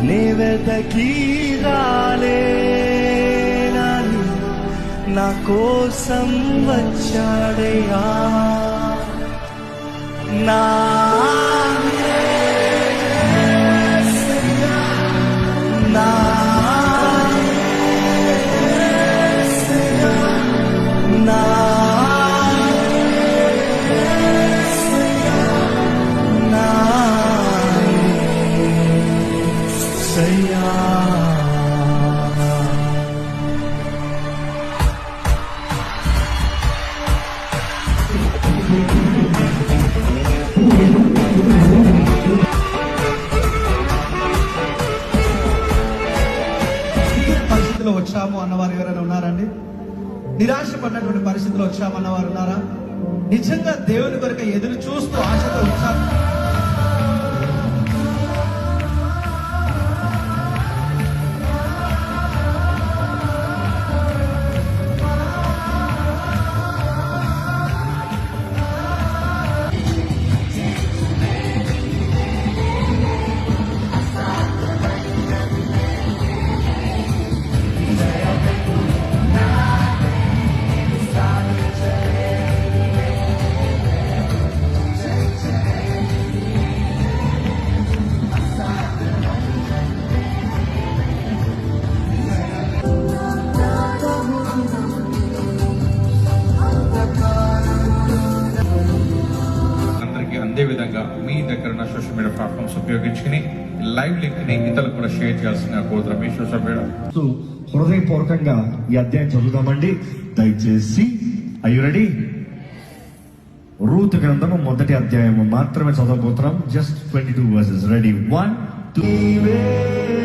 నే వెతకి రాలేనని నా కోసం వచ్చాడయ్యా. నా యేసయ్యా, నా యేసయ్యా, నా యేసయ్యా, నా యేసయ్యా. పరిస్థితిలో వచ్చాము అన్నవారు ఎవరైనా ఉన్నారండి? నిరాశపడినటువంటి పరిస్థితిలో వచ్చాము అన్నవారు ఉన్నారా? నిజంగా దేవుని కొరకు ఎదురు చూస్తూ ఆశతో వచ్చాము. అదే విధంగా మీ దగ్గర ఉన్న సోషల్ మీడియా ప్లాట్ఫామ్స్ ఉపయోగించుకుని లైవ్ లింక్ ని ఇతరులకు కూడా షేర్ చేయాల్సిన కోరుతున్నాం. మీ సోషల్ మీడియా హృదయపూర్వకంగా ఈ అధ్యాయం చదువుదామండి. దయచేసి అయ్యు రెడీ? రూతు గ్రంథము మొదటి అధ్యాయము మాత్రమే చదవబోతున్నాం. Just 22 versus. రెడీ? 1 2